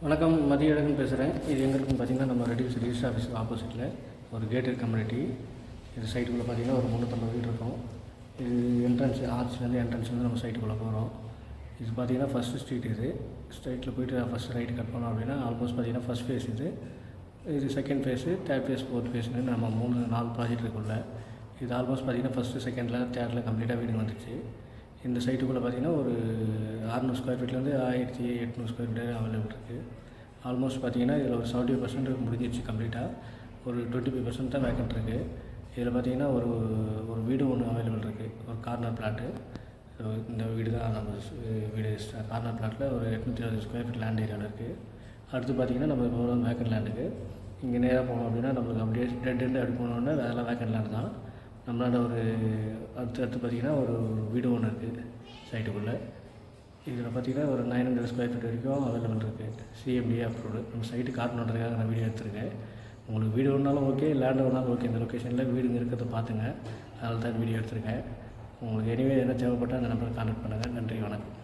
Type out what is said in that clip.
வணக்கம், மதியழகன் பேசுகிறேன். இது எங்கே இருக்குன்னு பார்த்தீங்கன்னா, நம்ம ரெடியூஸ் ரிஜிஸ்டர் ஆஃபீஸ் ஆப்போசிட்டில் ஒரு கேட்டட் கம்யூனிட்டி. இது சைட்டுக்குள்ளே பார்த்தீங்கன்னா ஒரு 350 வீடு இருக்கும். இது என்ட்ரன்ஸ் ஆர்ச்லேருந்து என்ட்ரன்ஸ்லேருந்து நம்ம சைட்டுக்குள்ளே போகிறோம். இது பார்த்தீங்கன்னா ஃபஸ்ட்டு ஸ்ட்ரீட். இது ஸ்ட்ரைட்டில் போய்ட்டு ஃபஸ்ட்டு ரைட்டு கட் பண்ணோம் அப்படின்னா ஆல்மோஸ்ட் பார்த்தீங்கன்னா ஃபஸ்ட் ஃபேஸ் இது second phase, third phase, fourth ஃபேஸ்னு நம்ம 4 ப்ராஜெக்ட் இருக்குள்ள. இது ஆல்மோஸ்ட் பார்த்தீங்கன்னா ஃபஸ்ட்டு செகண்டில் தேர்டில் கம்ப்ளீட்டாக வீடு வந்துச்சு. இந்த சைட்டுக்குள்ளே பார்த்தீங்கன்னா ஒரு 600 ஸ்கொயர் ஃபீட்லேருந்து 1800 ஸ்கொயர் ஃபீட் அவைலபிள் இருக்குது. ஆல்மோஸ்ட் பார்த்தீங்கன்னா இதில் ஒரு 70% முடிஞ்சிடுச்சு கம்ப்ளீட்டாக. ஒரு 25% தான் வேக்கண்ட் இருக்குது. இதில் பார்த்தீங்கன்னா ஒரு வீடு ஒன்று அவைலபிள் இருக்குது, ஒரு கார்னர் பிளாட்டு. இந்த வீடு தான் நம்ம வீடு. கார்னர் பிளாட்டில் ஒரு 820 ஸ்கொயர் ஃபீட் லேண்ட் ஏரியாவில் இருக்குது. அடுத்து பார்த்திங்கன்னா நம்ம இப்போ வேக்கண்ட் லேண்டுக்கு இங்கே நேராக போனோம் அப்படின்னா நம்மளுக்கு அப்படியே டெட் அப்படி போனோன்னா அதெல்லாம் வேக்கண்ட் லேண்டு தான். நம்மளால் அடுத்து பார்த்திங்கன்னா ஒரு வீடு ஒன்று இருக்குது சைட்டுக்குள்ளே. இதில் பார்த்திங்கன்னா ஒரு 900 ஸ்கொயர் ஃபீட் வரைக்கும் அவைலபிள் இருக்குது. CMDA approved. நம்ம சைட்டு காட்டணுன்றதுக்காக நான் வீடியோ எடுத்துருக்கேன். உங்களுக்கு வீடு வேணாலும் ஓகே, லேண்டு வேணாலும் ஓகே. இந்த லொக்கேஷனில் வீடுங்க இருக்கிறத பார்த்துங்க. அதனால தான் வீடியோ எடுத்திருக்கேன். உங்களுக்கு எனிவே என்ன தேவைப்பட்டால் அந்த நம்பரை கான்டாக்ட் பண்ணுங்கள். நன்றி, வணக்கம்.